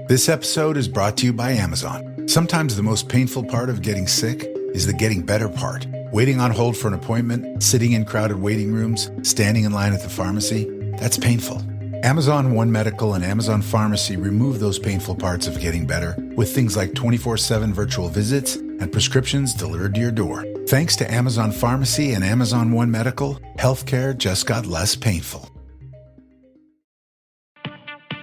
This episode is brought to you by Amazon. Sometimes the most painful part of getting sick is the getting better part. Waiting on hold for an appointment, sitting in crowded waiting rooms, standing in line at the pharmacy, that's painful. Amazon One Medical and Amazon Pharmacy remove those painful parts of getting better with things like 24/7 virtual visits and prescriptions delivered to your door. Thanks to Amazon Pharmacy and Amazon One Medical, healthcare just got less painful.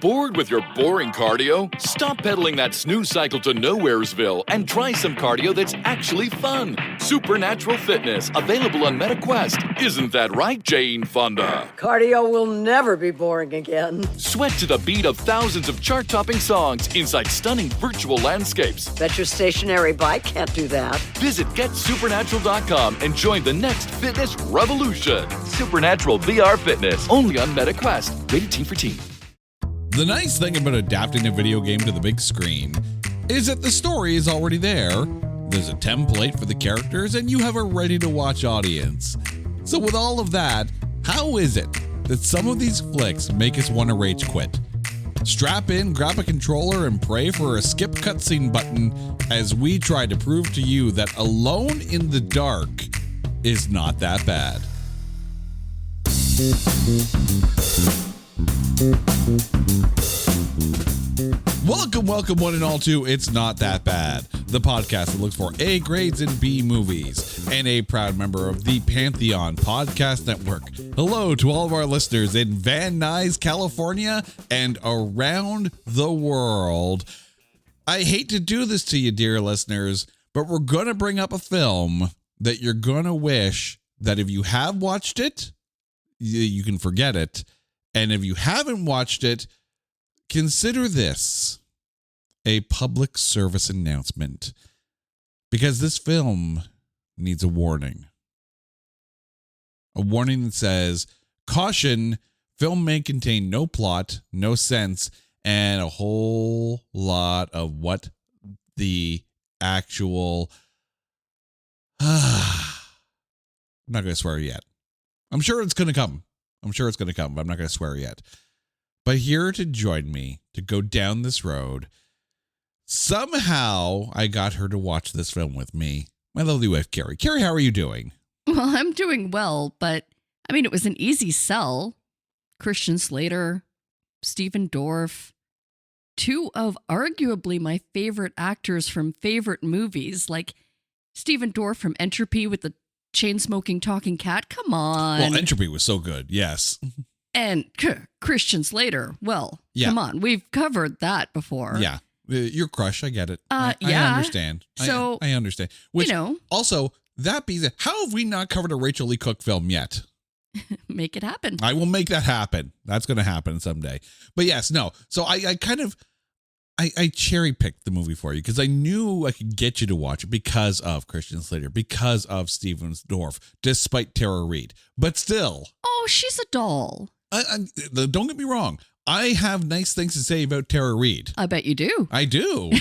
Bored with your boring cardio? Stop pedaling that snooze cycle to Nowheresville and try some cardio that's actually fun. Supernatural Fitness, available on MetaQuest. Isn't that right, Jane Fonda? Cardio will never be boring again. Sweat to the beat of thousands of chart-topping songs inside stunning virtual landscapes. Bet your stationary bike can't do that. Visit GetSupernatural.com and join the next fitness revolution. Supernatural VR Fitness, only on MetaQuest. Rated Teen for Teen. The nice thing about adapting a video game to the big screen is that the story is already there. There's a template for the characters, and you have a ready-to-watch audience. So with all of that, how is it that some of these flicks make us want to rage quit? Strap in, grab a controller, and pray for a skip cutscene button as we try to prove to you that Alone in the Dark is not that bad. Welcome one and all to It's Not That Bad, the podcast that looks for A grades in B movies, and a proud member of the Pantheon Podcast Network. Hello to all of our listeners in Van Nuys, California, and around the world. I hate to do this to you, dear listeners, but we're going to bring up a film that you're going to wish that if you have watched it, you can forget it. And if you haven't watched it, consider this a public service announcement, because this film needs a warning. A warning that says, caution, film may contain no plot, no sense, and a whole lot of what the actual... I'm not going to swear yet. I'm sure it's going to come. but I'm not going to swear yet. But here to join me to go down this road, somehow I got her to watch this film with me. My lovely wife, Carrie. Carrie, how are you doing? Well, I'm doing well, but I mean, it was an easy sell. Christian Slater, Stephen Dorff, two of arguably my favorite actors from favorite movies, like Stephen Dorff from Entropy with the chain-smoking talking cat. Come on. Well, Entropy was so good. Yes. And Christian Slater. Well, yeah. Come on. We've covered that before. Yeah. Your crush. I get it. Yeah. I understand. So, I understand. Which, you know. Also, that being said, how have we not covered a Rachel Lee Cook film yet? Make it happen. I will make that happen. That's going to happen someday. But yes, no. So I cherry picked the movie for you because I knew I could get you to watch it because of Christian Slater, because of Stephen Dorff, despite Tara Reid. But still. Oh, she's a doll. Don't get me wrong. I have nice things to say about Tara Reid. I bet you do. I do.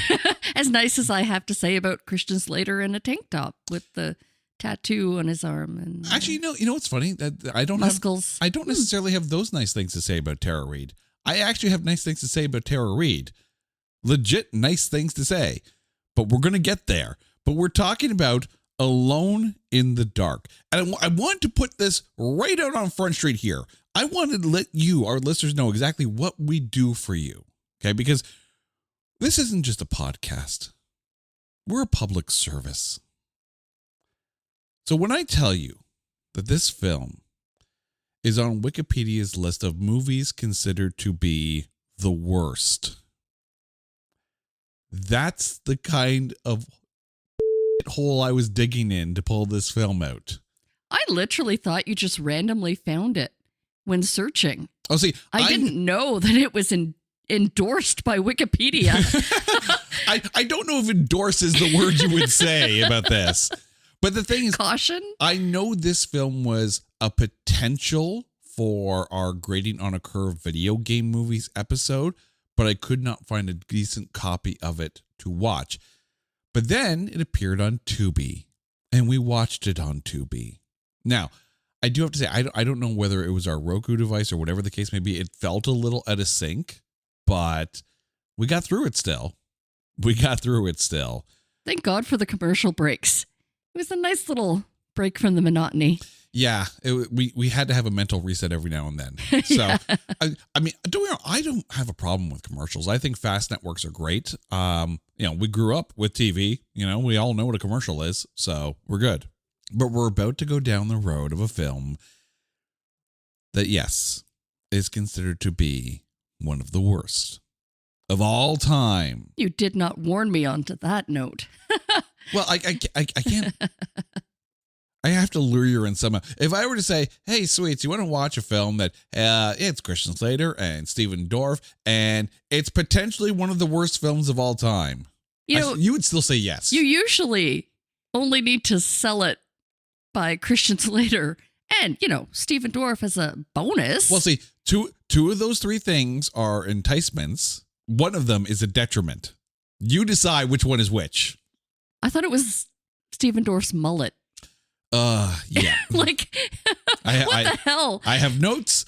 As nice as I have to say about Christian Slater in a tank top with the tattoo on his arm. And actually, you know what's funny? That I don't necessarily have those nice things to say about Tara Reid. I actually have nice things to say about Tara Reid. Legit nice things to say. But we're going to get there. But we're talking about Alone in the Dark. And I want to put this right out on Front Street here. I wanted to let you, our listeners, know exactly what we do for you. Okay? Because this isn't just a podcast. We're a public service. So when I tell you that this film is on Wikipedia's list of movies considered to be the worst, that's the kind of hole I was digging in to pull this film out. I literally thought you just randomly found it when searching. Oh, see, I didn't know that it was endorsed by Wikipedia. I don't know if endorse is the word you would say about this. But the thing is, caution. I know this film was a potential for our Grading on a Curve video game movies episode, but I could not find a decent copy of it to watch. But then it appeared on Tubi, and we watched it on Tubi. Now, I do have to say, I don't know whether it was our Roku device or whatever the case may be. It felt a little out of sync, but we got through it still. We got through it still. Thank God for the commercial breaks. It was a nice little break from the monotony. Yeah, we had to have a mental reset every now and then. So, Yeah. I mean, I don't have a problem with commercials. I think fast networks are great. We grew up with TV. We all know what a commercial is, so we're good. But we're about to go down the road of a film that, yes, is considered to be one of the worst of all time. You did not warn me onto that note. Well, I can't. I have to lure you in somehow. If I were to say, "Hey, sweets, you want to watch a film that it's Christian Slater and Stephen Dorff, and it's potentially one of the worst films of all time," you would still say yes. You usually only need to sell it by Christian Slater and, Stephen Dorff as a bonus. Well, see, two of those three things are enticements. One of them is a detriment. You decide which one is which. I thought it was Stephen Dorff's mullet. Yeah. Like, what the hell? I have notes.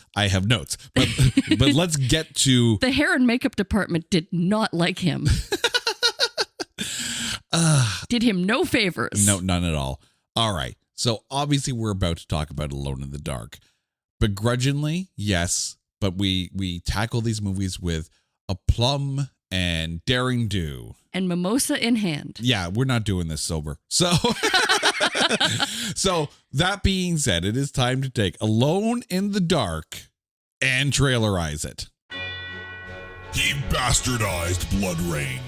But let's get to... The hair and makeup department did not like him. Did him no favors. No, none at all. All right. So obviously we're about to talk about Alone in the Dark. Begrudgingly, yes, but we tackle these movies with aplomb and daring do. And mimosa in hand. Yeah, we're not doing this sober. So, so that being said, it is time to take Alone in the Dark and trailerize it. He bastardized Blood Rain.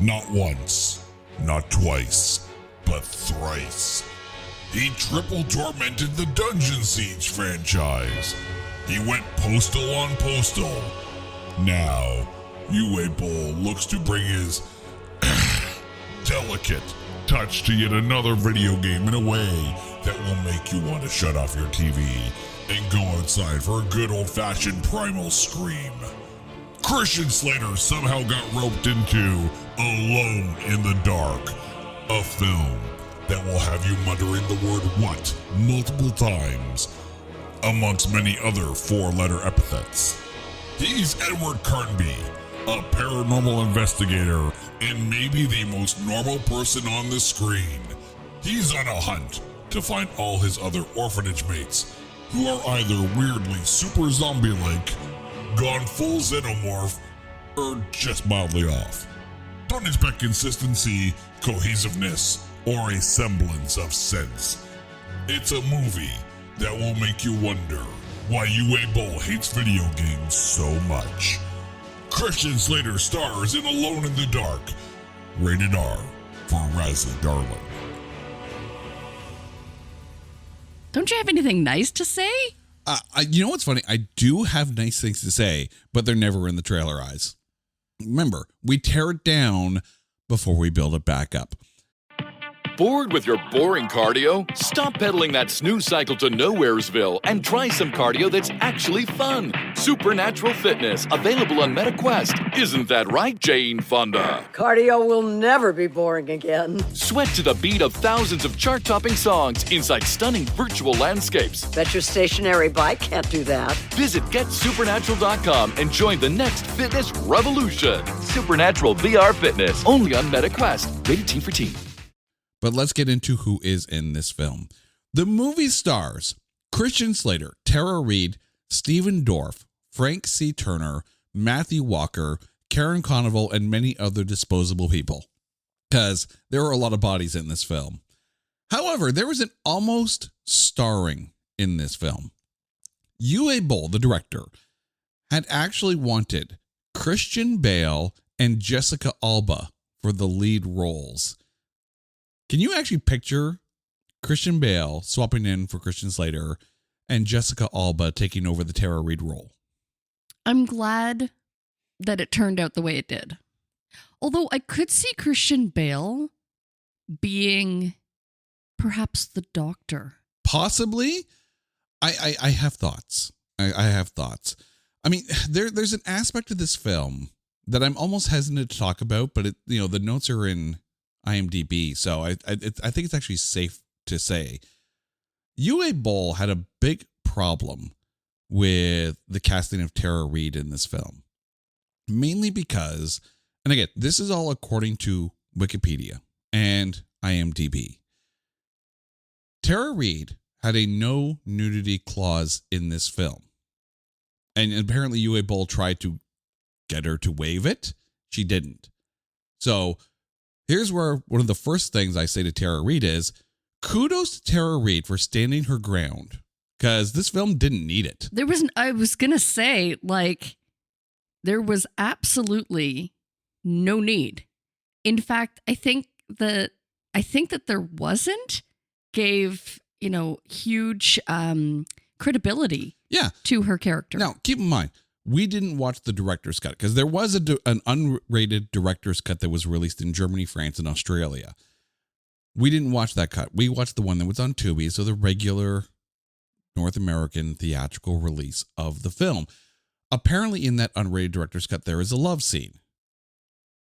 Not once, not twice, but thrice. He triple tormented the Dungeon Siege franchise. He went postal on postal. Now, Uwe Boll looks to bring his delicate touch to yet another video game in a way that will make you want to shut off your TV and go outside for a good old-fashioned primal scream. Christian Slater somehow got roped into Alone in the Dark, a film that will have you muttering the word "what" multiple times, amongst many other four-letter epithets. He's Edward Carnby, a paranormal investigator and maybe the most normal person on the screen. He's on a hunt to find all his other orphanage mates who are either weirdly super zombie-like, gone full xenomorph, or just mildly off. Don't expect consistency, cohesiveness, or a semblance of sense. It's a movie that will make you wonder why Uwe Boll hates video games so much. Christian Slater stars in Alone in the Dark. Rated R for Razzle Darling. Don't you have anything nice to say? You know what's funny? I do have nice things to say, but they're never in the trailerize. Remember, we tear it down before we build it back up. Bored with your boring cardio? Stop pedaling that snooze cycle to Nowheresville and try some cardio that's actually fun. Supernatural Fitness, available on MetaQuest. Isn't that right, Jane Fonda? Cardio will never be boring again. Sweat to the beat of thousands of chart-topping songs inside stunning virtual landscapes. Bet your stationary bike can't do that. Visit GetSupernatural.com and join the next fitness revolution. Supernatural VR Fitness, only on MetaQuest. Rated Teen for Teen. But let's get into who is in this film. The movie stars Christian Slater, Tara Reid, Stephen Dorff, Frank C. Turner, Matthew Walker, Karen Conoval, and many other disposable people. Because there are a lot of bodies in this film. However, there was an almost starring in this film. Uwe Boll, the director, had actually wanted Christian Bale and Jessica Alba for the lead roles. Can you actually picture Christian Bale swapping in for Christian Slater and Jessica Alba taking over the Tara Reid role? I'm glad that it turned out the way it did. Although I could see Christian Bale being perhaps the Doctor. Possibly. I have thoughts. I have thoughts. I mean, there's an aspect of this film that I'm almost hesitant to talk about, but the notes are in IMDb, so I think it's actually safe to say Uwe Boll had a big problem with the casting of Tara Reid in this film. mainly because, and again, this is all according to Wikipedia and IMDb. Tara Reid had a no nudity clause in this film. And apparently Uwe Boll tried to get her to waive it. She didn't. So here's where one of the first things I say to Tara Reid is, kudos to Tara Reid for standing her ground, because this film didn't need it. I was going to say, like, there was absolutely no need. In fact, I think that there wasn't gave, huge credibility to her character. Now, keep in mind, we didn't watch the director's cut because there was an unrated director's cut that was released in Germany, France, and Australia. We didn't watch that cut. We watched the one that was on Tubi, so the regular North American theatrical release of the film. Apparently, in that unrated director's cut, there is a love scene.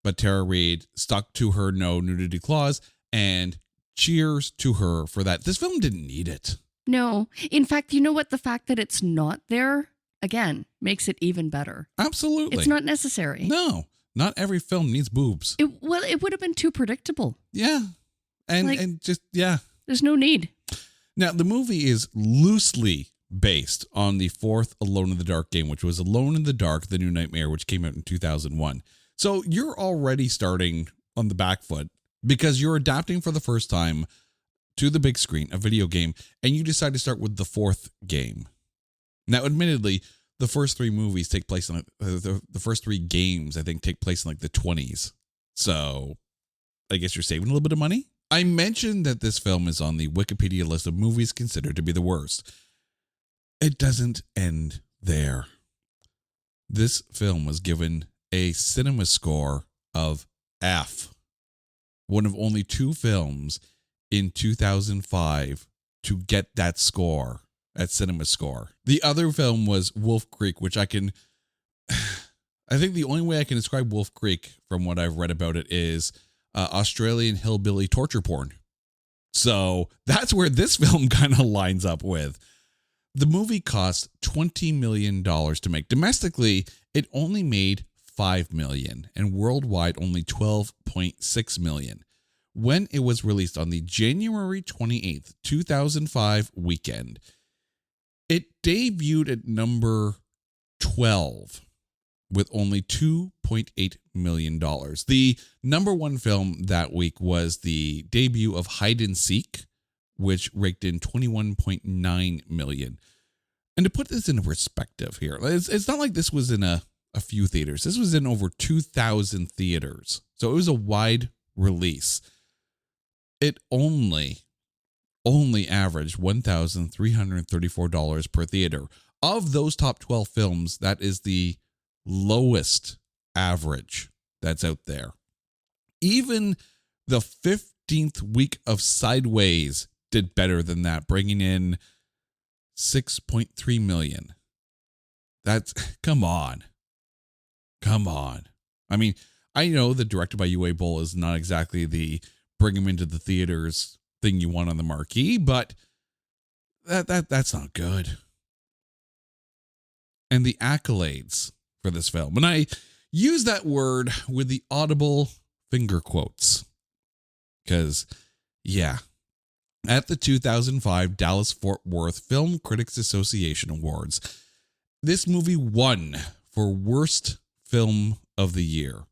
But Tara Reid stuck to her no nudity clause, and cheers to her for that. This film didn't need it. No. In fact, you know what? The fact that it's not there, again, makes it even better. Absolutely. It's not necessary. No, not every film needs boobs. It would have been too predictable. Yeah. And just. There's no need. Now, the movie is loosely based on the fourth Alone in the Dark game, which was Alone in the Dark, The New Nightmare, which came out in 2001. So you're already starting on the back foot because you're adapting for the first time to the big screen, a video game, and you decide to start with the fourth game. Now, admittedly, the first three movies take place in the first three games, I think, take place in like the 20s. So I guess you're saving a little bit of money. I mentioned that this film is on the Wikipedia list of movies considered to be the worst. It doesn't end there. This film was given a cinema score of F. One of only two films in 2005 to get that score at Cinema Score. The other film was Wolf Creek, which I think the only way I can describe Wolf Creek from what I've read about it is Australian hillbilly torture porn. So that's where this film kind of lines up with. The movie cost $20 million to make. Domestically, it only made $5 million, and worldwide only $12.6 million. When it was released on the January 28th, 2005 weekend, it debuted at number 12 with only $2.8 million. The number one film that week was the debut of Hide and Seek, which raked in $21.9 million. And to put this into perspective here, it's not like this was in a few theaters. This was in over 2,000 theaters. So it was a wide release. It only averaged $1,334 per theater. Of those top 12 films, that is the lowest average that's out there. Even the 15th week of Sideways did better than that, bringing in $6.3 million. That's, come on. I mean, I know that directed by Uwe Boll is not exactly the bring him into the theaters thing you want on the marquee, but that's not good. And the accolades for this film, and I use that word with the audible finger quotes, because at the 2005 Dallas-Fort Worth Film Critics Association Awards, this movie won for Worst Film of the Year.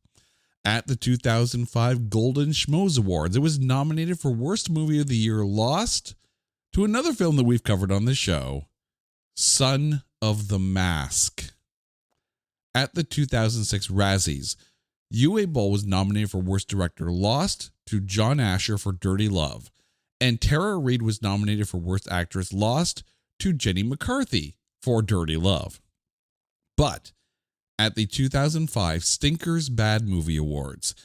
At the 2005 Golden Schmoes Awards, it was nominated for Worst Movie of the Year, lost to another film that we've covered on this show, Son of the Mask. At the 2006 Razzies, Uwe Boll was nominated for Worst Director, lost to John Asher for Dirty Love. And Tara Reid was nominated for Worst Actress, lost to Jenny McCarthy for Dirty Love. But at the 2005 Stinkers Bad Movie Awards,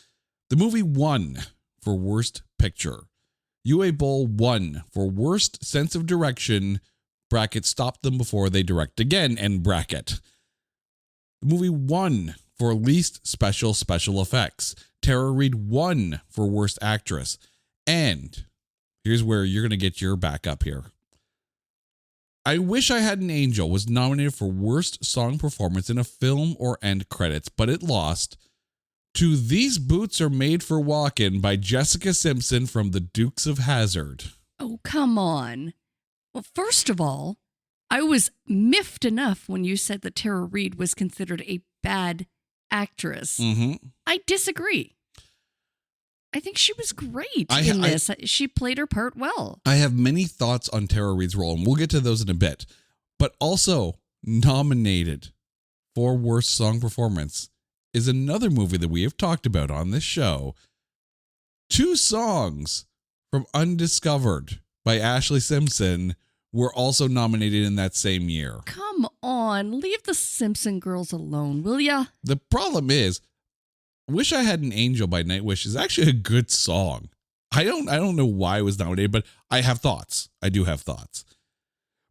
the movie won for Worst Picture. Uwe Boll won for Worst Sense of Direction, bracket, stop them before they direct again, end bracket. The movie won for Least Special Effects. Tara Reid won for Worst Actress. And here's where you're going to get your back up here. I Wish I Had an Angel was nominated for Worst Song Performance in a Film or End Credits, but it lost to These Boots Are Made for Walkin' by Jessica Simpson from the Dukes of Hazzard. Oh, come on. Well, first of all, I was miffed enough when you said that Tara Reid was considered a bad actress. Mm-hmm. I disagree. I think she was great in this. She played her part well. I have many thoughts on Tara Reid's role, and we'll get to those in a bit. But also nominated for Worst Song Performance is another movie that we have talked about on this show. 2 songs from Undiscovered by Ashley Simpson were also nominated in that same year. Come on, leave the Simpson girls alone, will ya? The problem is, Wish I Had an Angel by Nightwish is actually a good song. I don't know why it was nominated, but I have thoughts. I do have thoughts.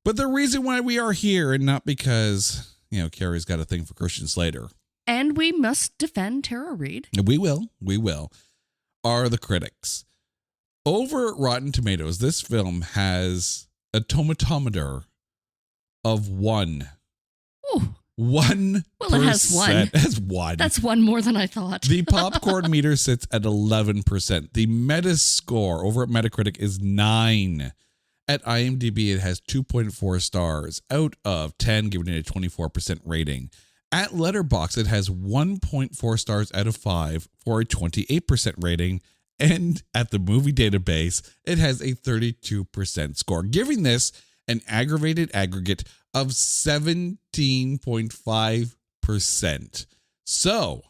But the reason why we are here, and not because, Carrie's got a thing for Christian Slater. And we must defend Tara Reid. We will, are the critics. Over at Rotten Tomatoes, this film has a tomatometer of 1. Ooh. 1%. Well, it has 1. It has 1. That's 1 more than I thought. The popcorn meter sits at 11%. The Metascore over at Metacritic is 9. At IMDb, it has 2.4 stars out of 10, giving it a 24% rating. At Letterboxd, it has 1.4 stars out of 5 for a 28% rating. And at the Movie Database, it has a 32% score, giving this an aggravated aggregate of 17.5%. So,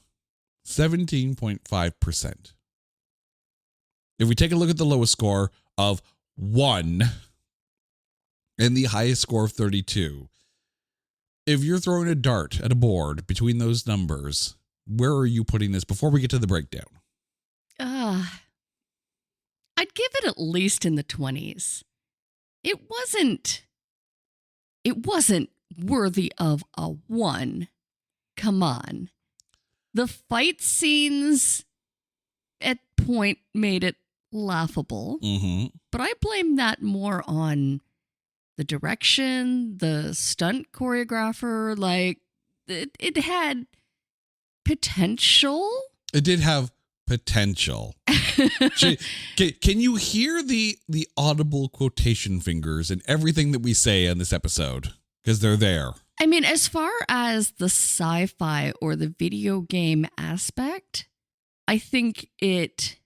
17.5%. If we take a look at the lowest score of 1 and the highest score of 32, if you're throwing a dart at a board between those numbers, where are you putting this before we get to the breakdown? I'd give it at least in the 20s. It wasn't worthy of a 1. Come on. The fight scenes at point made it laughable. Mm-hmm. But I blame that more on the direction, the stunt choreographer. Like, it had potential. It did have potential. Can you hear the audible quotation fingers in everything that we say on this episode? Because they're there. I mean, as far as the sci-fi or the video game aspect, I think it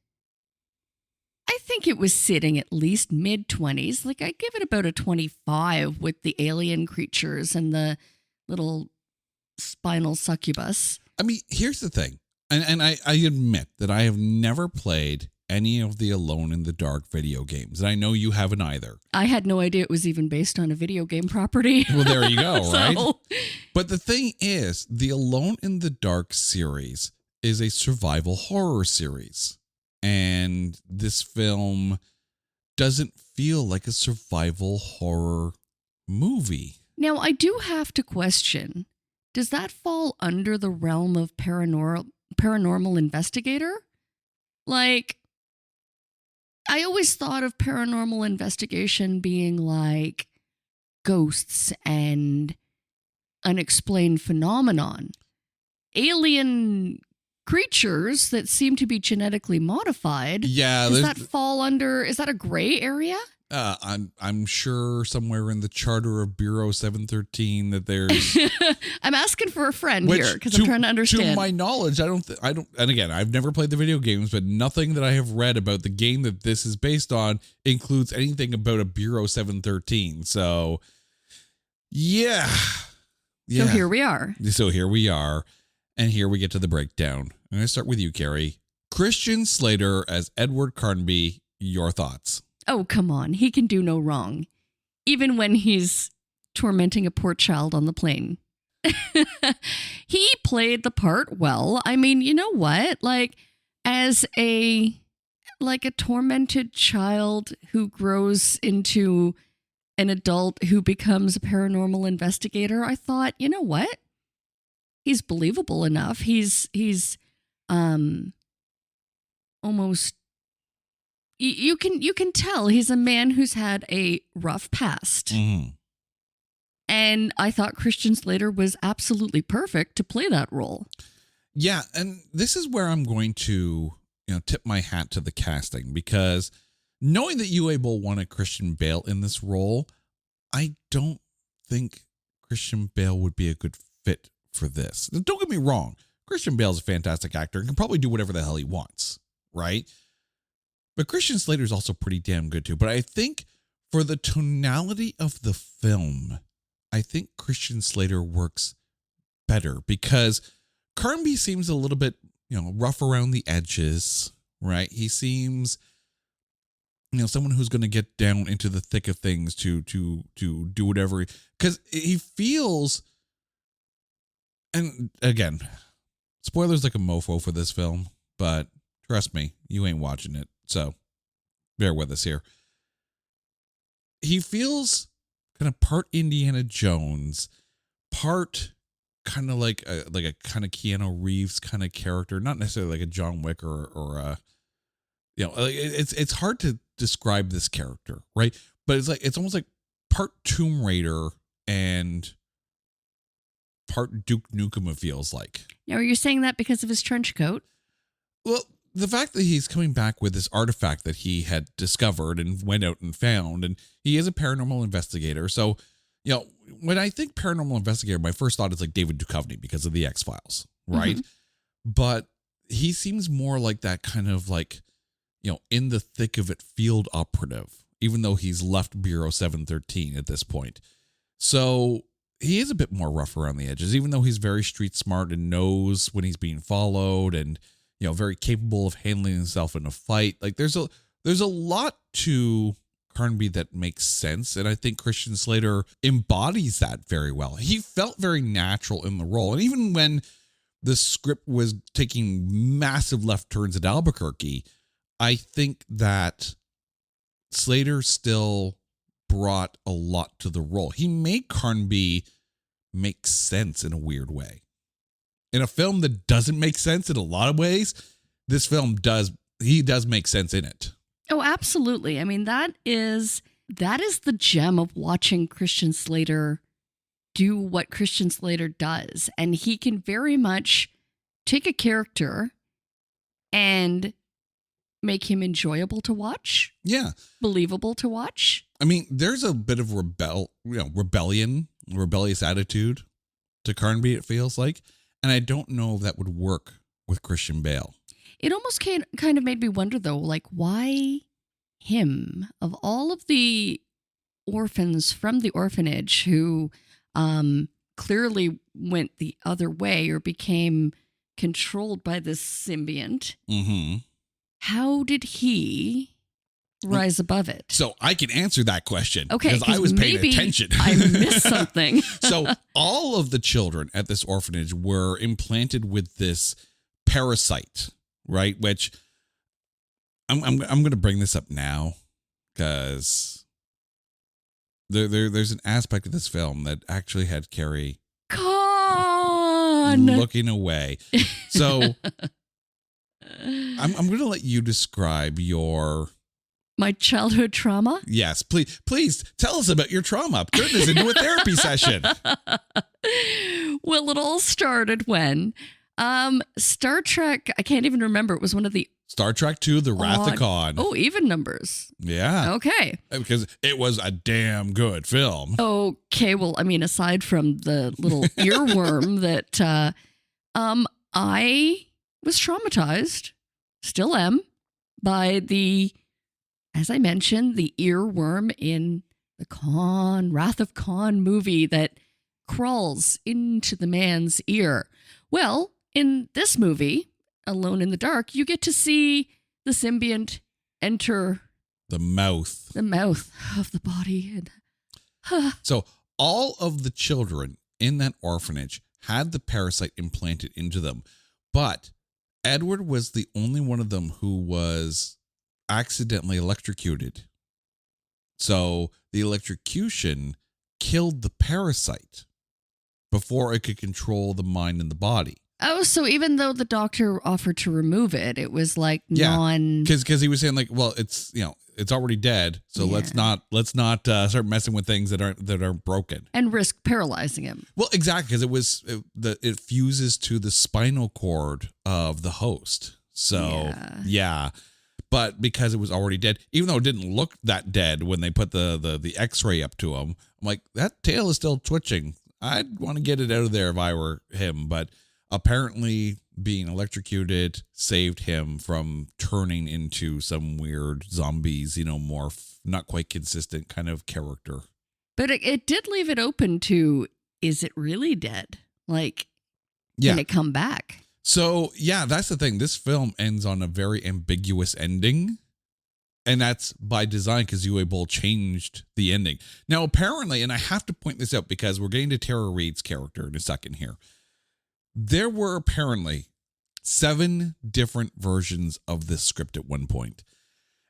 was sitting at least mid-20s. Like, I give it about a 25 with the alien creatures and the little spinal succubus. I mean, here's the thing. And I admit that I have never played any of the Alone in the Dark video games. And I know you haven't either. I had no idea it was even based on a video game property. Well, there you go, right? So... But the thing is, the Alone in the Dark series is a survival horror series. And this film doesn't feel like a survival horror movie. Now, I do have to question, does that fall under the realm of paranormal investigator? Like, I always thought of paranormal investigation being like ghosts and unexplained phenomenon. Alien creatures that seem to be genetically modified. Yeah. Does that fall under, is that a gray area? I'm sure somewhere in the charter of Bureau 713 that there's. I'm asking for a friend here because I'm trying to understand. To my knowledge, I don't. And again, I've never played the video games, but nothing that I have read about the game that this is based on includes anything about a Bureau 713. So, yeah. So here we are. And here we get to the breakdown. I'm going to start with you, Carrie. Christian Slater as Edward Carnby. Your thoughts? Oh, come on. He can do no wrong. Even when he's tormenting a poor child on the plane. He played the part well. I mean, you know what? Like, as a tormented child who grows into an adult who becomes a paranormal investigator, I thought, you know what? He's believable enough. He's almost, you can tell he's a man who's had a rough past. Mm-hmm. And I thought Christian Slater was absolutely perfect to play that role. Yeah, and this is where I'm going to, tip my hat to the casting, because knowing that Uwe Boll wanted Christian Bale in this role, I don't think Christian Bale would be a good fit for this. Now, don't get me wrong. Christian Bale's a fantastic actor and can probably do whatever the hell he wants, right? But Christian Slater's also pretty damn good too. But I think for the tonality of the film, I think Christian Slater works better because Carnby seems a little bit, rough around the edges, right? He seems, someone who's going to get down into the thick of things to do whatever, because he feels, and again, spoilers like a mofo for this film, but trust me, you ain't watching it, so bear with us here. He feels kind of part Indiana Jones, part kind of like a kind of Keanu Reeves kind of character, not necessarily like a John Wick or it's hard to describe this character, right? But it's almost like part Tomb Raider and part Duke Nukem, it feels like. Now, are you saying that because of his trench coat? Well, the fact that he's coming back with this artifact that he had discovered and went out and found, and he is a paranormal investigator. So, when I think paranormal investigator, my first thought is like David Duchovny because of the X-Files, right? Mm-hmm. But he seems more like that kind of like, in the thick of it field operative, even though he's left Bureau 713 at this point. So he is a bit more rough around the edges, even though he's very street smart and knows when he's being followed and, very capable of handling himself in a fight. Like there's a lot to Carnby that makes sense. And I think Christian Slater embodies that very well. He felt very natural in the role. And even when the script was taking massive left turns at Albuquerque, I think that Slater still brought a lot to the role. He made Carnby make sense in a weird way. In a film that doesn't make sense in a lot of ways, this film does. He does make sense in it. Oh, absolutely. I mean, that is the gem of watching Christian Slater do what Christian Slater does. And he can very much take a character and make him enjoyable to watch. Yeah. Believable to watch. I mean, there's a bit of rebellious attitude to Carnby, it feels like. And I don't know if that would work with Christian Bale. It almost kind of made me wonder, though, like, why him? Of all of the orphans from the orphanage who clearly went the other way or became controlled by this symbiont, mm-hmm. How did he rise above it? So I can answer that question. Okay, because I was paying attention. I missed something. So all of the children at this orphanage were implanted with this parasite, right? Which I'm going to bring this up now because there's an aspect of this film that actually had Carrie looking away. So I'm going to let you describe my childhood trauma. Yes, please tell us about your trauma. Turn this into a therapy session. Well, it all started when Star Trek, I can't even remember. It was one of the Star Trek II, The Wrath of Khan. Oh, even numbers. Yeah. Okay. Because it was a damn good film. Okay. Well, I mean, aside from the little earworm that I was traumatized, still am, by as I mentioned, the earworm in the Wrath of Khan movie that crawls into the man's ear. Well, in this movie, Alone in the Dark, you get to see the symbiont enter the mouth of the body. So all of the children in that orphanage had the parasite implanted into them, but Edward was the only one of them who was accidentally electrocuted. So the electrocution killed the parasite before it could control the mind and the body. Oh, so even though the doctor offered to remove it, it was like because he was saying like, well, it's it's already dead. So let's not start messing with things that aren't broken and risk paralyzing him. Well, exactly, because it fuses to the spinal cord of the host. So yeah. But because it was already dead, even though it didn't look that dead when they put the X-ray up to him, I'm like, that tail is still twitching. I'd want to get it out of there if I were him. But apparently being electrocuted saved him from turning into some weird zombies, more not quite consistent kind of character. But it did leave it open to, is it really dead? Like, can it come back? So, yeah, that's the thing. This film ends on a very ambiguous ending. And that's by design because Uwe Boll changed the ending. Now, apparently, and I have to point this out because we're getting to Tara Reid's character in a second here. There were apparently 7 different versions of this script at one point.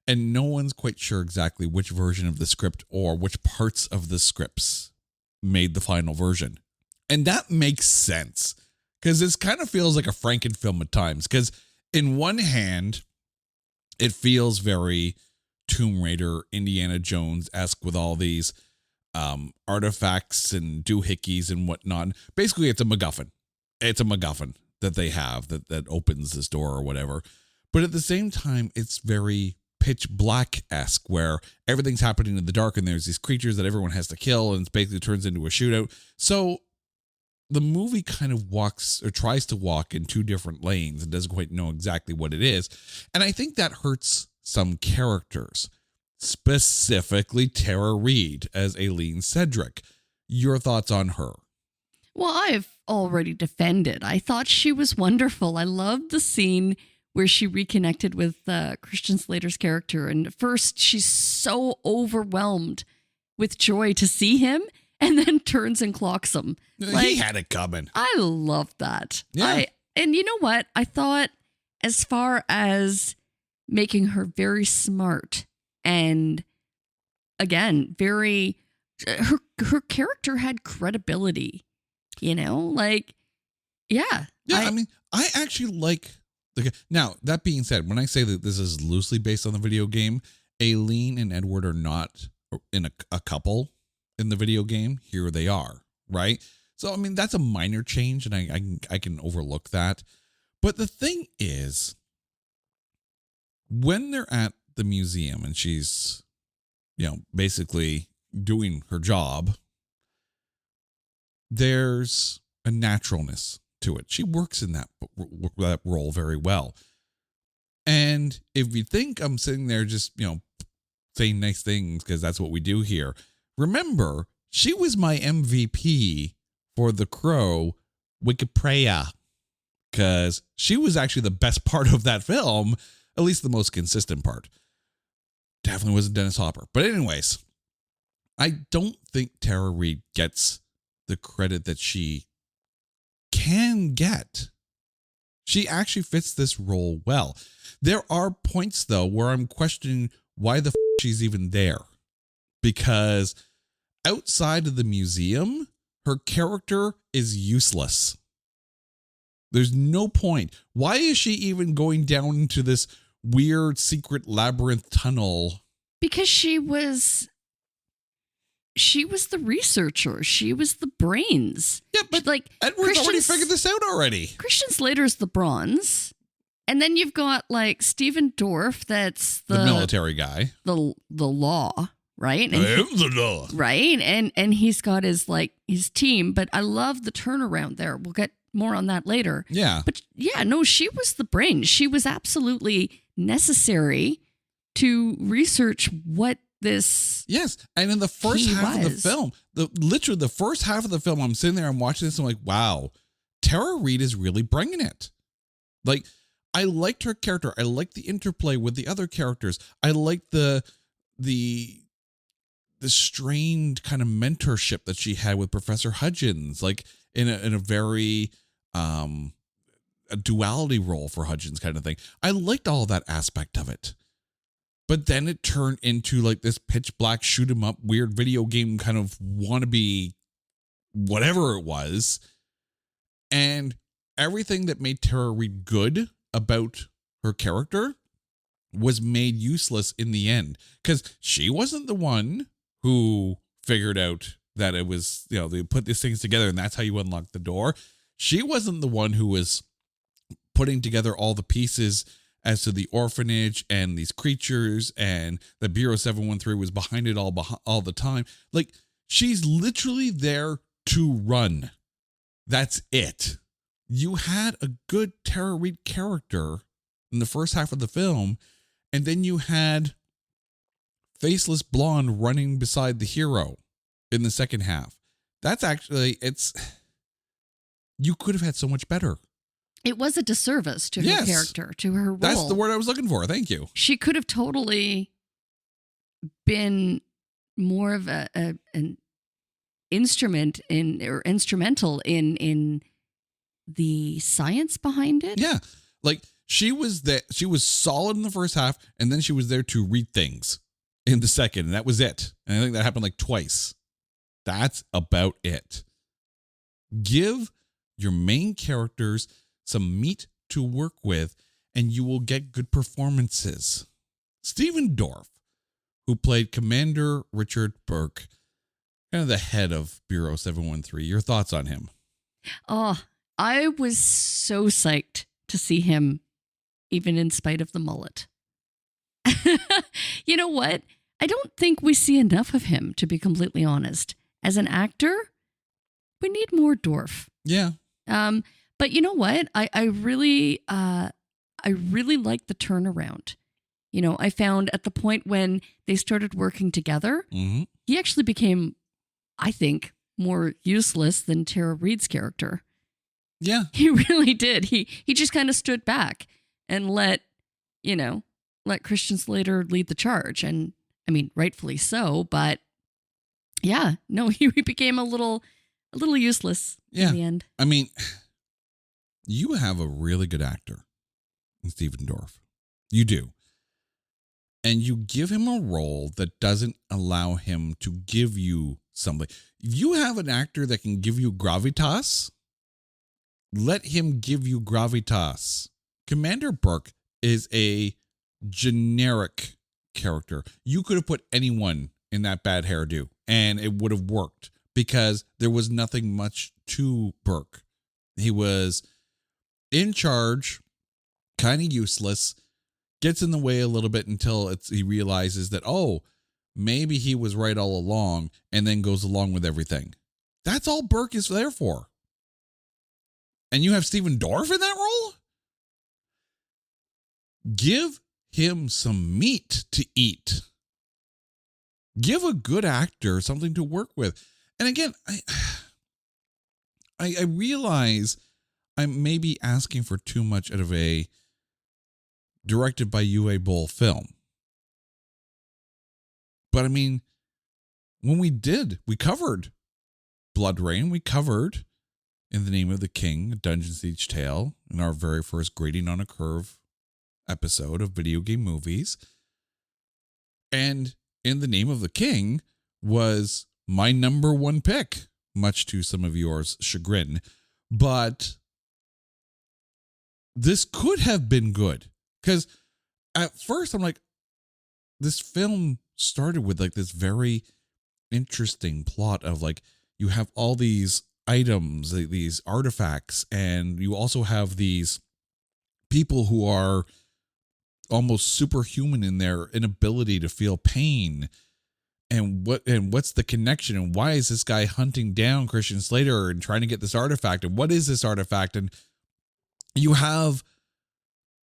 And no one's quite sure exactly which version of the script or which parts of the scripts made the final version. And that makes sense. Because this kind of feels like a Frankenfilm at times. Because in one hand, it feels very Tomb Raider, Indiana Jones-esque with all these artifacts and doohickeys and whatnot. Basically, it's a MacGuffin. It's a MacGuffin that they have that opens this door or whatever. But at the same time, it's very Pitch Black-esque where everything's happening in the dark and there's these creatures that everyone has to kill and it basically turns into a shootout. So the movie kind of walks or tries to walk in 2 different lanes and doesn't quite know exactly what it is. And I think that hurts some characters, specifically Tara Reid as Aileen Cedric. Your thoughts on her? Well, I've already defended. I thought she was wonderful. I loved the scene where she reconnected with Christian Slater's character. And at first, she's so overwhelmed with joy to see him. And then turns and clocks him. He had it coming. I love that. Yeah. And you know what? I thought as far as making her very smart and again, very her character had credibility, like, yeah. Yeah, I actually like now, that being said, when I say that this is loosely based on the video game, Aileen and Edward are not in a couple. In the video game, here they are, right? So, that's a minor change, and I can overlook that. But the thing is, when they're at the museum and she's, basically doing her job, there's a naturalness to it. She works in that role very well. And if you think I'm sitting there just, saying nice things because that's what we do here, remember, she was my MVP for The Crow, Wikipedia, because she was actually the best part of that film, at least the most consistent part. Definitely wasn't Dennis Hopper. But anyways, I don't think Tara Reid gets the credit that she can get. She actually fits this role well. There are points, though, where I'm questioning why the she's even there. Because outside of the museum, her character is useless. There's no point. Why is she even going down into this weird secret labyrinth tunnel? Because she was the researcher. She was the brains. Yeah, but like Edward's already figured this out already. Christian Slater's the bronze. And then you've got like Stephen Dorff, that's the military guy. The law, right? And I am the law. Right? And he's got his team, but I love the turnaround there. We'll get more on that later. Yeah. But yeah, no, she was the brains. She was absolutely necessary to research what this. Yes. And in the first half of the film, literally the first half of the film, I'm sitting there, I'm watching this, and I'm like, wow, Tara Reid is really bringing it. Like, I liked her character. I liked the interplay with the other characters. I liked the strained kind of mentorship that she had with Professor Hudgens, like in a very a duality role for Hudgens kind of thing. I liked all that aspect of it. But then it turned into like this pitch black, shoot 'em up, weird video game kind of wannabe, whatever it was. And everything that made Tara Reid good about her character was made useless in the end, because she wasn't the one who figured out that it was, they put these things together and that's how you unlock the door. She wasn't the one who was putting together all the pieces as to the orphanage and these creatures, and the Bureau 713 was behind it all the time. Like, she's literally there to run. That's it. You had a good Tara Reid character in the first half of the film, and then you had Faceless Blonde running beside the hero in the second half. That's actually, you could have had so much better. It was a disservice to her character, to her role. That's the word I was looking for. Thank you. She could have totally been more of an instrumental in the science behind it. Yeah. Like, she was solid in the first half, and then she was there to read things in the second, and that was it. And I think that happened like twice. That's about it. Give your main characters some meat to work with, and you will get good performances. Stephen Dorff, who played Commander Richard Burke, kind of the head of Bureau 713. Your thoughts on him? Oh, I was so psyched to see him, even in spite of the mullet. You know what? I don't think we see enough of him, to be completely honest. As an actor, we need more Dorff. Yeah. But you know what? I really like the turnaround. I found at the point when they started working together, he actually became, I think, more useless than Tara Reid's character. Yeah. He really did. He just kind of stood back and let Christian Slater lead the charge. And I mean, rightfully so, but yeah, no, he became a little useless in the end. I mean, you have a really good actor in Stephen Dorff. You do. And you give him a role that doesn't allow him to give you something. If you have an actor that can give you gravitas, let him give you gravitas. Commander Burke is a generic character. You could have put anyone in that bad hairdo and it would have worked, because there was nothing much to Burke. He was in charge, kind of useless, gets in the way a little bit until he realizes that, maybe he was right all along, and then goes along with everything. That's all Burke is there for. And you have Stephen Dorff in that role? Give him some meat to eat. Give a good actor something to work with. And again, I realize I'm maybe asking for too much out of a directed by Uwe Boll film. But I mean, when we covered Blood Rain, we covered In the Name of the King, a Dungeon Siege Tale, in our very first Grading on a Curve episode of Video Game Movies. And In the Name of the King was my number one pick, much to some of yours chagrin. But this could have been good, because at first I'm like, this film started with like this very interesting plot of like, you have all these items, these artifacts, and you also have these people who are almost superhuman in their inability to feel pain. And what's the connection, and why is this guy hunting down Christian Slater and trying to get this artifact, and what is this artifact? And you have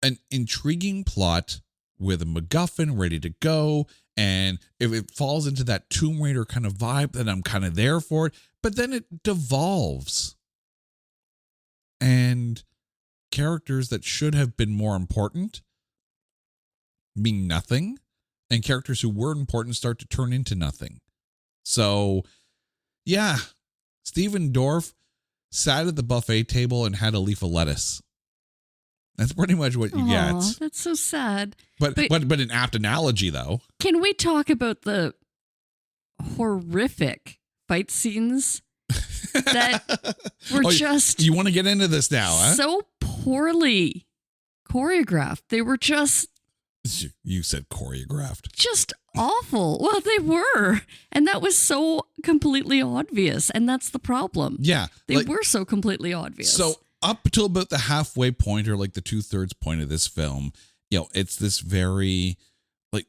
an intriguing plot with a MacGuffin ready to go, and if it falls into that Tomb Raider kind of vibe, then I'm kind of there for it. But then it devolves, and characters that should have been more important mean nothing. And characters who were important start to turn into nothing. So, yeah, Stephen Dorff sat at the buffet table and had a leaf of lettuce. That's pretty much what you get. That's so sad. But an apt analogy, though. Can we talk about the horrific fight scenes that were just... You want to get into this now, huh? So poorly choreographed. They were just You said choreographed. Just awful. Well, they were. And that was so completely obvious. And that's the problem. Yeah. They were so completely obvious. So up until about the halfway point or like the 2/3 point of this film, it's this very like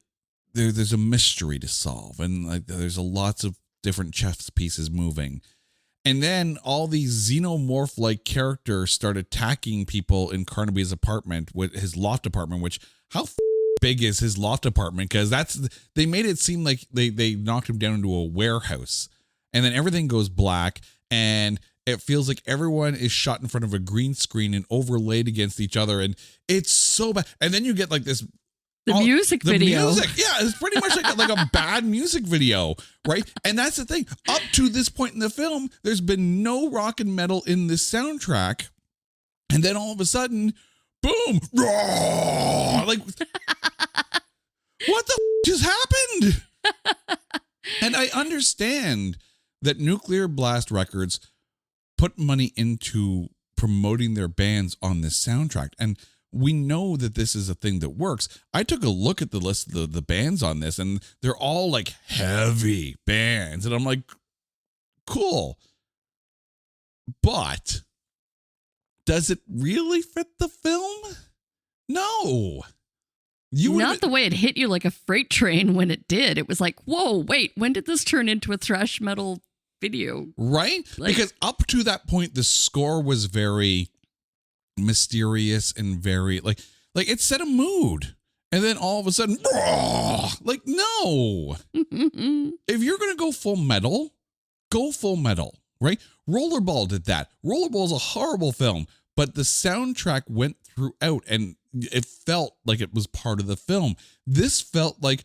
there's a mystery to solve, and like there's lots of different chess pieces moving. And then all these xenomorph like characters start attacking people in Carnaby's apartment, with his loft apartment, which how big is his loft apartment? Because they made it seem like they knocked him down into a warehouse, and then everything goes black, and it feels like everyone is shot in front of a green screen and overlaid against each other, and it's so bad. And then you get like this music video. Music, yeah, it's pretty much like a bad music video, right? And that's the thing. Up to this point in the film, there's been no rock and metal in this soundtrack, and then all of a sudden, boom, raw, like what the just happened? And I understand that Nuclear Blast Records put money into promoting their bands on this soundtrack, and we know that this is a thing that works. I took a look at the list of the bands on this, and they're all like heavy bands, and I'm like, cool, but does it really fit the film? No. Not the way it hit you like a freight train when it did. It was like, whoa, wait, when did this turn into a thrash metal video? Right? Because up to that point, the score was very mysterious and very like it set a mood. And then all of a sudden, like, no. If you're going to go full metal, right? Rollerball did that. Rollerball is a horrible film, but the soundtrack went throughout and it felt like it was part of the film. This felt like,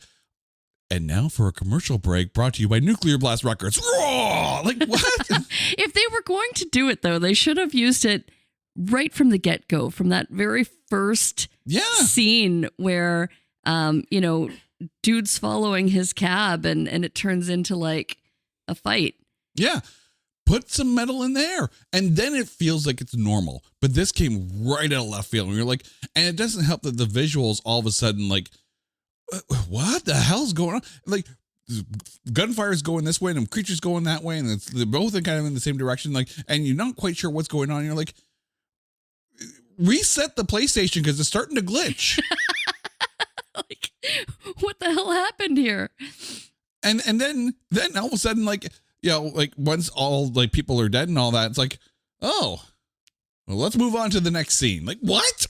and now for a commercial break brought to you by Nuclear Blast Records. Like, what? If they were going to do it, though, they should have used it right from the get-go, from that very first scene where, dude's following his cab and it turns into like a fight. Yeah. Put some metal in there. And then it feels like it's normal. But this came right out of left field. And you're like, and it doesn't help that the visuals all of a sudden, like, what the hell's going on? Like, gunfire's going this way and creatures going that way. And they're both kind of in the same direction. Like, and you're not quite sure what's going on. And you're like, reset the PlayStation because it's starting to glitch. Like, what the hell happened here? And then all of a sudden, like, like once all like people are dead and all that, it's like, oh, well, let's move on to the next scene. Like, what?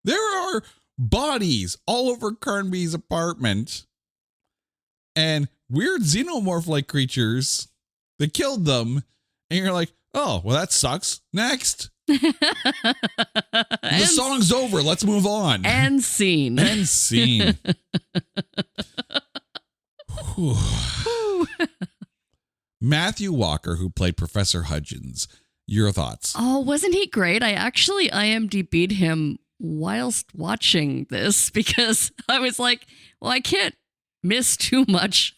There are bodies all over Carnaby's apartment and weird xenomorph-like creatures that killed them. And you're like, oh, well, that sucks. Next. The song's over. Let's move on. And scene. And scene. Matthew Walker, who played Professor Hudgens, your thoughts? Oh, wasn't he great? I actually IMDb'd him whilst watching this because I was like, well, I can't miss too much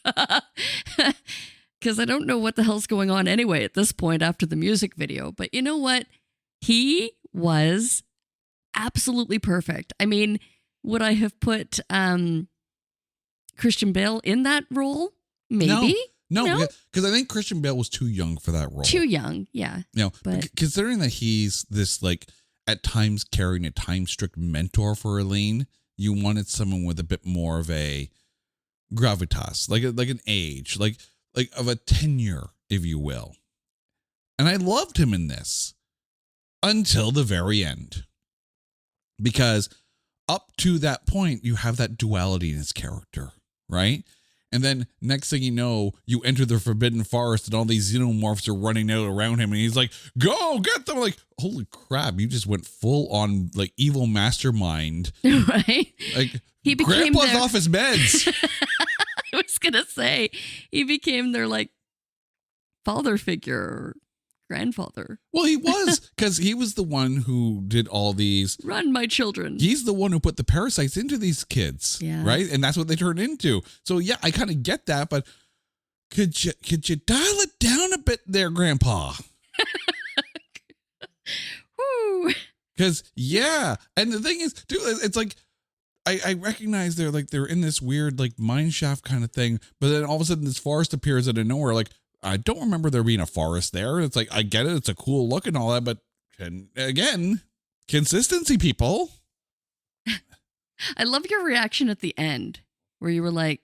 because I don't know what the hell's going on anyway at this point after the music video. But you know what? He was absolutely perfect. I mean, would I have put Christian Bale in that role? Maybe. No, because I think Christian Bale was too young for that role. Too young, yeah. But considering that he's this, like, at times carrying a time-strict mentor for Eileen, you wanted someone with a bit more of a gravitas, like an age, like of a tenure, if you will. And I loved him in this until the very end. Because up to that point, you have that duality in his character, right? And then next thing you know, you enter the Forbidden Forest and all these xenomorphs are running out around him. And he's like, go get them. Like, holy crap. You just went full on like evil mastermind. Right. Like, he became Grandpa's off his meds. I was going to say, he became their like father figure or grandfather. Well, he was, because he was the one who did all these. Run, my children. He's the one who put the parasites into these kids. Yeah. Right. And that's what they turned into. So yeah, I kind of get that, but could you dial it down a bit there, Grandpa? Woo. Because yeah. And the thing is, dude, it's like I recognize they're in this weird like mine shaft kind of thing, but then all of a sudden this forest appears out of nowhere. Like, I don't remember there being a forest there. It's like, I get it, it's a cool look and all that, but again, consistency, people. I love your reaction at the end where you were like,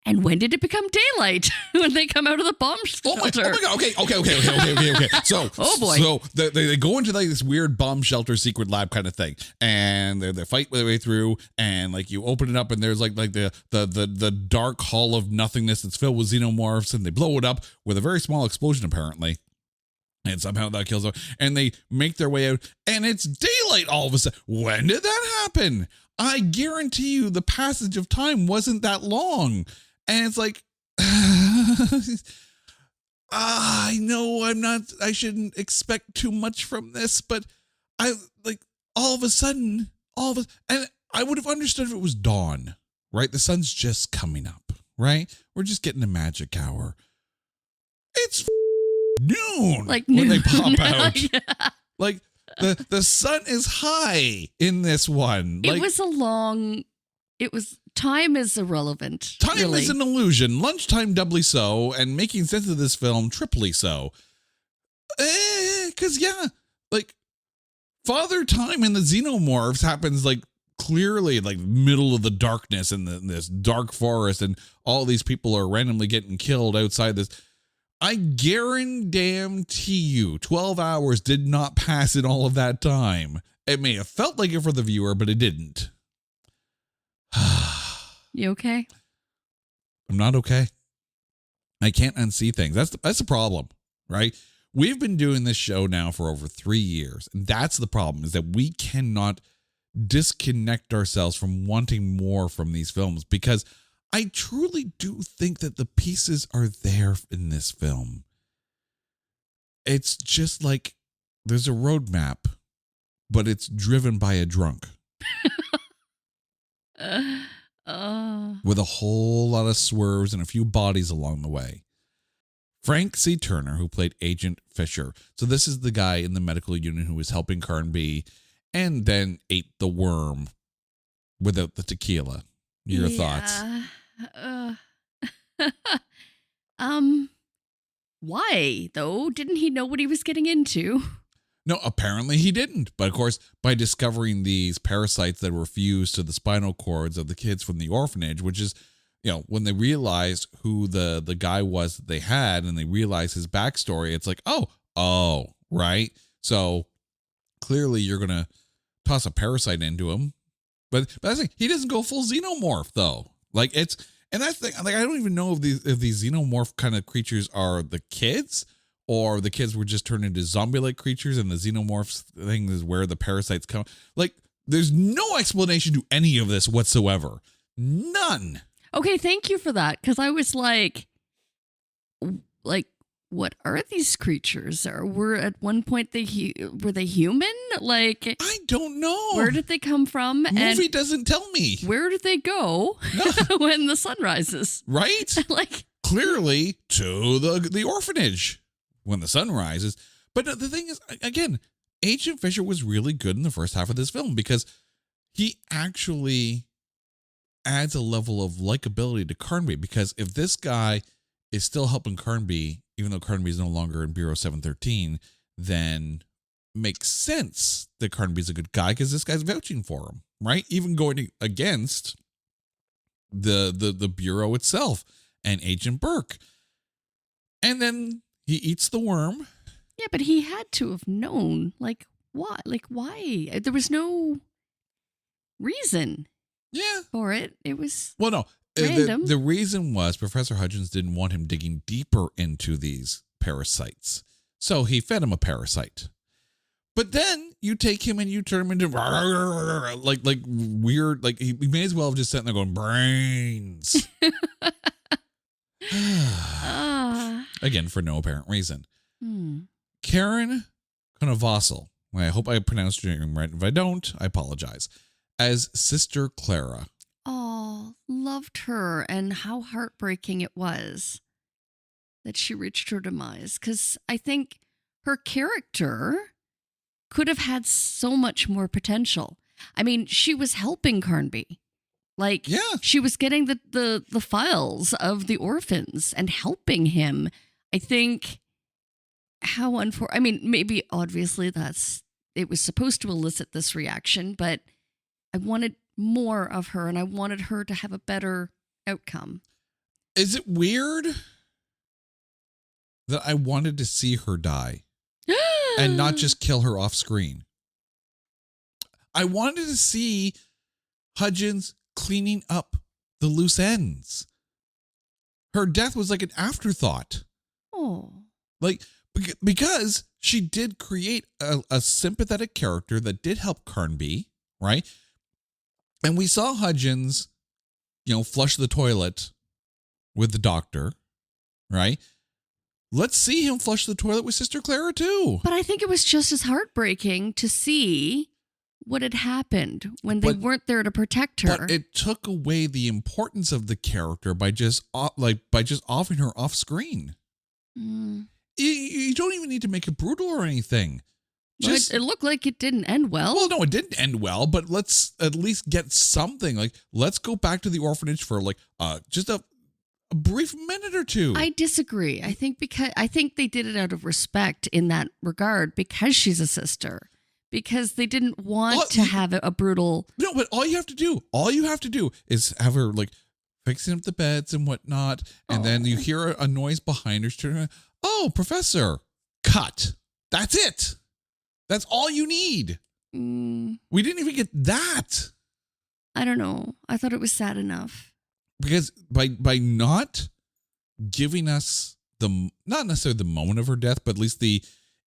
and when did it become daylight? When they come out of the bomb shelter. Oh my God. Okay. So, oh boy. So they go into like this weird bomb shelter secret lab kind of thing, and they fight their way through, and like you open it up, and there's like the dark hall of nothingness that's filled with xenomorphs, and they blow it up with a very small explosion apparently. And somehow that kills them, and they make their way out, and it's daylight all of a sudden. When did that happen? I guarantee you the passage of time wasn't that long. And it's like, I know I shouldn't expect too much from this, but I like all of a sudden, and I would have understood if it was dawn, right? The sun's just coming up, right? We're just getting a magic hour. It's noon, like when noon. they pop out. Yeah. Like the sun is high in this one. Like, Time is irrelevant. Time really. is an illusion. Lunchtime doubly so, and making sense of this film triply so. Because, like, Father Time and the Xenomorphs happens, like, clearly, like, middle of the darkness in this dark forest, and all these people are randomly getting killed outside this. I guarantee you 12 hours did not pass in all of that time. It may have felt like it for the viewer, but it didn't. You okay? I'm not okay. I can't unsee things. That's the problem, right? We've been doing this show now for over 3 years, and that's the problem, is that we cannot disconnect ourselves from wanting more from these films, because I truly do think that the pieces are there in this film. It's just like there's a roadmap, but it's driven by a drunk. With a whole lot of swerves and a few bodies along the way. Frank C. Turner, who played Agent Fisher. So this is the guy in the medical unit who was helping Carnby and then ate the worm without the tequila. Your thoughts? Why, though? Didn't he know what he was getting into? No, apparently he didn't. But of course, by discovering these parasites that were fused to the spinal cords of the kids from the orphanage, which is, when they realized who the guy was that they had, and they realized his backstory, it's like, oh, right. So clearly you're going to toss a parasite into him. But that's like, he doesn't go full xenomorph though. Like and that's the thing, like, I don't even know if these xenomorph kind of creatures are the kids, or the kids were just turned into zombie-like creatures, and the xenomorphs thing is where the parasites come. Like, there's no explanation to any of this whatsoever. None. Okay, thank you for that, because I was like, what are these creatures? Or were at one point were they human? Like, I don't know. Where did they come from? Movie doesn't tell me. Where did they go when the sun rises? Right? Like, clearly to the orphanage when the sun rises. But the thing is, again, Agent Fisher was really good in the first half of this film, because he actually adds a level of likability to Carnby. Because if this guy is still helping Carnby, even though Carnby is no longer in Bureau 713, then makes sense that Carnby's a good guy, because this guy's vouching for him, right? Even going against the Bureau itself and Agent Burke. And then he eats the worm. Yeah, but he had to have known. Like, what? Like, why? There was no reason for it. It was random. The reason was Professor Hudgens didn't want him digging deeper into these parasites. So he fed him a parasite. But then you take him and you turn him into like weird, like he may as well have just sat there going, brains. Again, for no apparent reason. Karen Konavassel, I hope I pronounced your name right. If I don't, I apologize. As Sister Clara. Oh, loved her, and how heartbreaking it was that she reached her demise. Because I think her character could have had so much more potential. I mean, she was helping Carnby. Like, Yeah. she was getting the files of the orphans and helping him. I think I mean, maybe obviously it was supposed to elicit this reaction, but I wanted more of her and I wanted her to have a better outcome. Is it weird that I wanted to see her die and not just kill her off screen? I wanted to see Hudgens cleaning up the loose ends. Her death was like an afterthought. Oh. Like, because she did create a sympathetic character that did help Carnby, right? And we saw Hudgens, flush the toilet with the doctor, right? Let's see him flush the toilet with Sister Clara too. But I think it was just as heartbreaking to see what had happened when they weren't there to protect her. But it took away the importance of the character by just offering her off screen. Mm. You don't even need to make it brutal or anything. Just, it looked like it didn't end well. Well, no, it didn't end well, but let's at least get something. Like, let's go back to the orphanage for just a brief minute or two. I disagree. I think they did it out of respect in that regard because she's a sister. Because they didn't want to have a brutal. No, but all you have to do is have her fixing up the beds and whatnot, and then you hear a noise behind her. She turns around, oh, Professor, cut. That's it. That's all you need. We didn't even get that. I don't know. I thought it was sad enough. Because by not giving us not necessarily the moment of her death, but at least the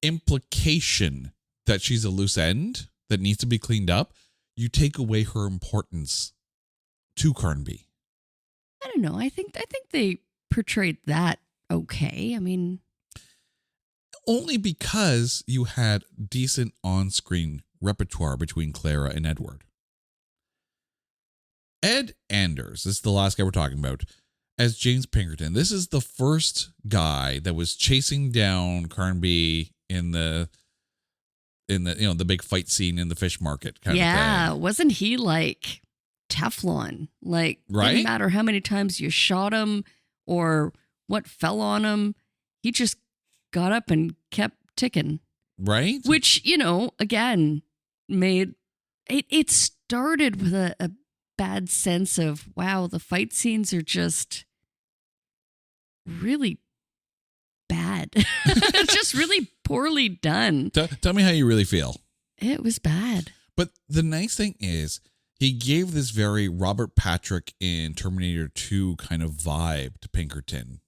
implication that she's a loose end that needs to be cleaned up, you take away her importance to Carnby. I don't know. I think they portrayed that okay. I mean, only because you had decent on-screen repertoire between Clara and Edward. Ed Anders, this is the last guy we're talking about, as James Pinkerton. This is the first guy that was chasing down Carnby in the the big fight scene in the fish market kind of thing. Wasn't he like Teflon? Like, right? Didn't matter how many times you shot him or what fell on him, he just got up and kept ticking. Right? Which, again, made it started with a bad sense of, wow, the fight scenes are just really bad. Just really poorly done. Tell me how you really feel. It was bad. But the nice thing is, he gave this very Robert Patrick in Terminator 2 kind of vibe to Pinkerton.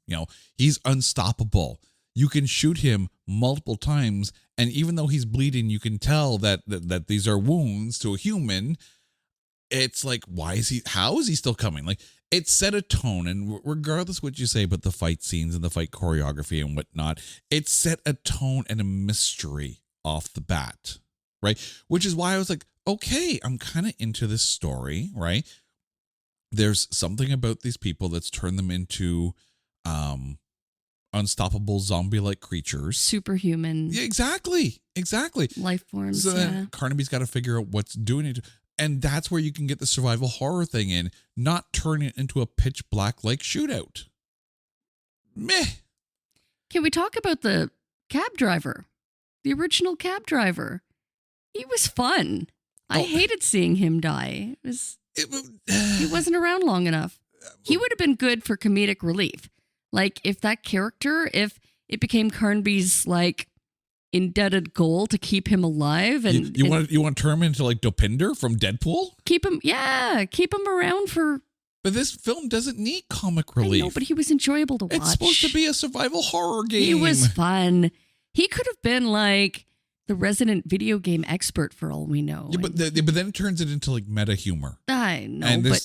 He's unstoppable. You can shoot him multiple times, and even though he's bleeding, you can tell that these are wounds to a human. It's like, how is he still coming? Like, it set a tone, and regardless what you say about the fight scenes and the fight choreography and whatnot, it set a tone and a mystery off the bat, right? Which is why I was like, okay, I'm kind of into this story, right? There's something about these people that's turned them into unstoppable zombie-like creatures. Superhuman. Yeah, exactly. Life forms, So then Carnaby's got to figure out what's doing it. And that's where you can get the survival horror thing in, not turn it into a pitch black like shootout. Meh. Can we talk about the cab driver? The original cab driver. He was fun. I hated seeing him die. He wasn't around long enough. He would have been good for comedic relief. Like, if that character, if it became Carnby's indebted goal to keep him alive, and you want to turn him into like Dopinder from Deadpool? Keep him around for. But this film doesn't need comic relief. I know, but he was enjoyable to watch. It's supposed to be a survival horror game. He was fun. He could have been like the resident video game expert for all we know. Yeah, but then it turns it into like meta humor. I know, and but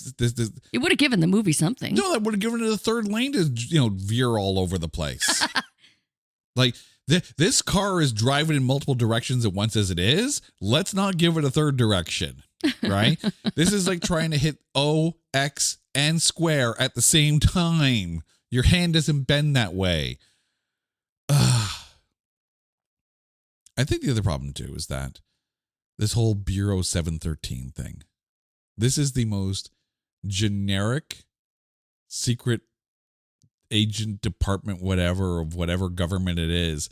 it would have given the movie something. No, that would have given it a third lane to veer all over the place. Like, this car is driving in multiple directions at once as it is. Let's not give it a third direction, right? This is like trying to hit O, X, and square at the same time. Your hand doesn't bend that way. I think the other problem, too, is that this whole Bureau 713 thing. This is the most generic secret agent department, whatever, of whatever government it is.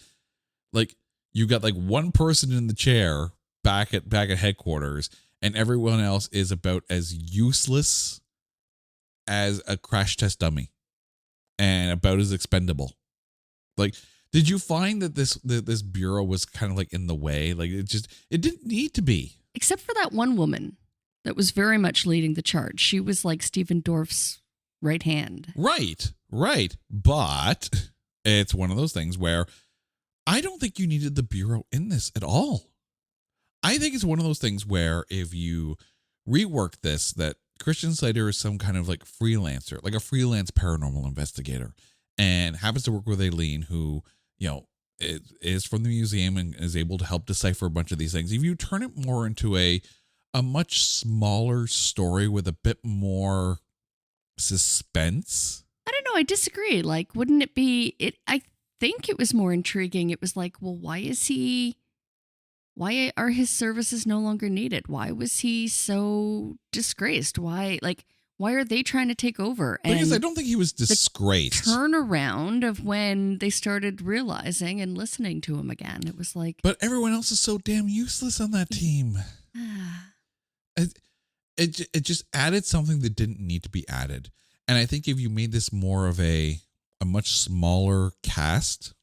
Like, you got like one person in the chair back at headquarters, and everyone else is about as useless as a crash test dummy and about as expendable. Like, did you find that this bureau was kind of like in the way? Like, it didn't need to be. Except for that one woman that was very much leading the charge. She was like Stephen Dorff's right hand. Right. But it's one of those things where I don't think you needed the bureau in this at all. I think it's one of those things where if you rework this, that Christian Slater is some kind of like freelancer, like a freelance paranormal investigator, and happens to work with Aileen, who, you know, is from the museum and is able to help decipher a bunch of these things. If you turn it more into a much smaller story with a bit more suspense. I don't know. I disagree. Like, wouldn't it be it? I think it was more intriguing. It was like, well, why are his services no longer needed? Why was he so disgraced? Why are they trying to take over? Because I don't think he was disgraced. The turnaround of when they started realizing and listening to him again. It was like, but everyone else is so damn useless on that team. It just added something that didn't need to be added. And I think if you made this more of a much smaller cast,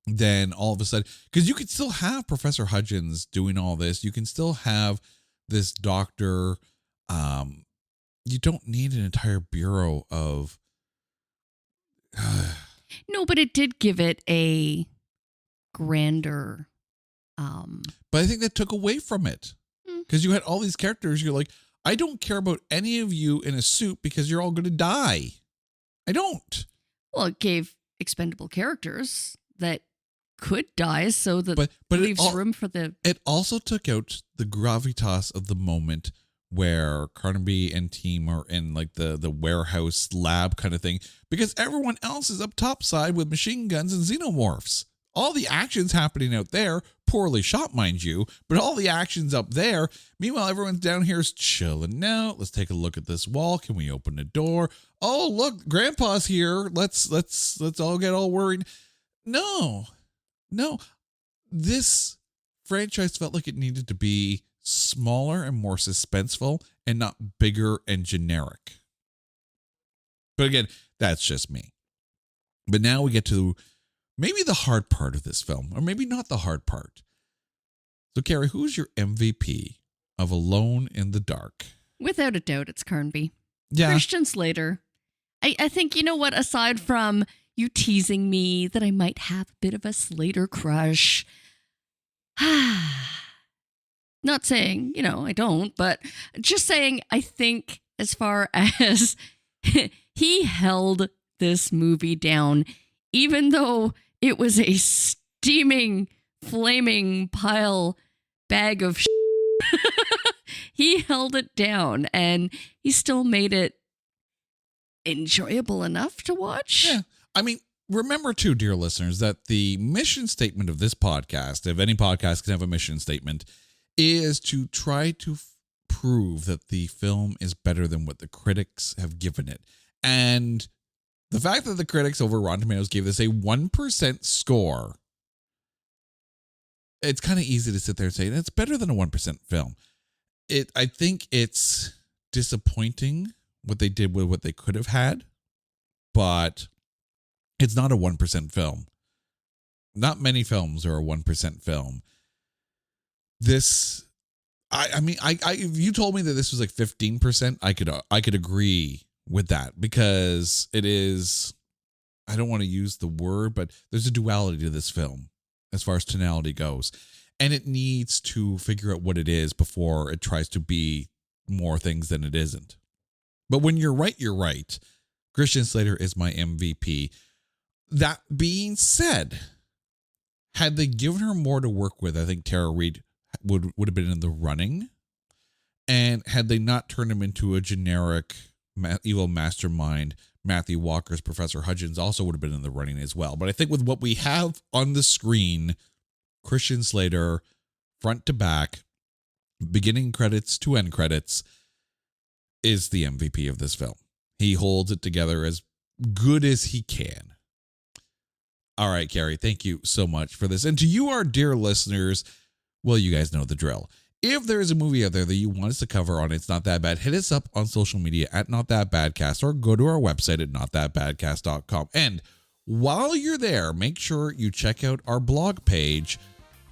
then all of a sudden, because you could still have Professor Hudgens doing all this, you can still have this doctor. You don't need an entire bureau of. No, but it did give it a grander. But I think that took away from it, because you had all these characters. You're like, I don't care about any of you in a suit because you're all going to die. I don't. Well, it gave expendable characters that could die, so that but it leaves room for the. It also took out the gravitas of the moment where Carnaby and team are in like the warehouse lab kind of thing, because everyone else is up topside with machine guns and xenomorphs. All the action's happening out there, poorly shot, mind you, but all the action's up there. Meanwhile, everyone's down here is chilling out. Let's take a look at this wall. Can we open the door? Oh, look, Grandpa's here. Let's all get all worried. No. This franchise felt like it needed to be smaller and more suspenseful and not bigger and generic. But again, that's just me. But now we get to maybe the hard part of this film, or maybe not the hard part. So, Carrie, who's your MVP of Alone in the Dark? Without a doubt, it's Carnby. Yeah. Christian Slater. I think, you know what, aside from you teasing me that I might have a bit of a Slater crush, not saying, I don't, but just saying, I think as far as he held this movie down, even though it was a steaming, flaming bag of he held it down, and he still made it enjoyable enough to watch. Yeah. I mean, remember too, dear listeners, that the mission statement of this podcast, if any podcast can have a mission statement, is to try to prove that the film is better than what the critics have given it. And the fact that the critics over Rotten Tomatoes gave this a 1% score, it's kind of easy to sit there and say it's better than a 1% film. I think it's disappointing what they did with what they could have had, but it's not a 1% film. Not many films are a 1% film. This, I mean, if you told me that this was like 15%, I could agree with that, because it is, I don't want to use the word, but there's a duality to this film as far as tonality goes, and it needs to figure out what it is before it tries to be more things than it isn't. But when you're right, you're right. Christian Slater is my MVP. That being said, had they given her more to work with, I think Tara Reid would have been in the running. And had they not turned him into a generic evil mastermind, Matthew Walker's Professor Hudgens also would have been in the running as well. But I think with what we have on the screen, Christian Slater, front to back, beginning credits to end credits, is the MVP of this film. He holds it together as good as he can. All right, Carrie, thank you so much for this. And to you, our dear listeners, well, you guys know the drill. If there is a movie out there that you want us to cover on It's Not That Bad, hit us up on social media at Not That Badcast or go to our website at notthatbadcast.com. And while you're there, make sure you check out our blog page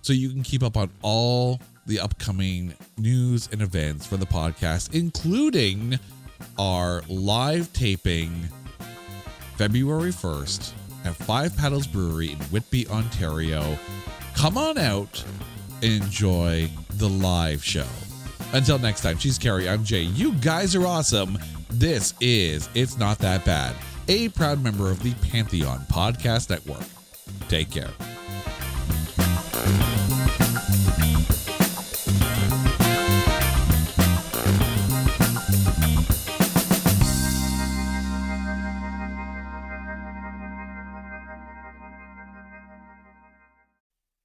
so you can keep up on all the upcoming news and events for the podcast, including our live taping February 1st at Five Paddles Brewery in Whitby, Ontario. Come on out and enjoy the live show. Until next time, she's Carrie, I'm Jay. You guys are awesome. This is It's Not That Bad, a proud member of the Pantheon Podcast Network. Take care.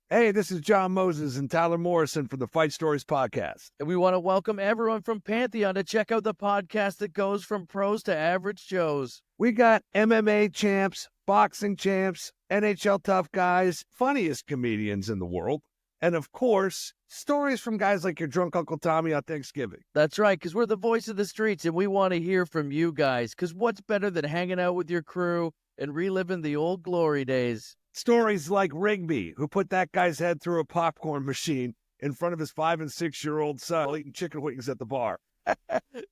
Hey, this is John Moses and Tyler Morrison from the Fight Stories podcast. And we want to welcome everyone from Pantheon to check out the podcast that goes from pros to average Joes. We got MMA champs, boxing champs, NHL tough guys, funniest comedians in the world, and of course, stories from guys like your drunk Uncle Tommy on Thanksgiving. That's right, because we're the voice of the streets and we want to hear from you guys, because what's better than hanging out with your crew and reliving the old glory days? Stories like Rigby, who put that guy's head through a popcorn machine in front of his 5- and 6-year-old son while eating chicken wings at the bar.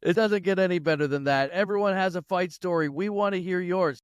It doesn't get any better than that. Everyone has a fight story. We want to hear yours.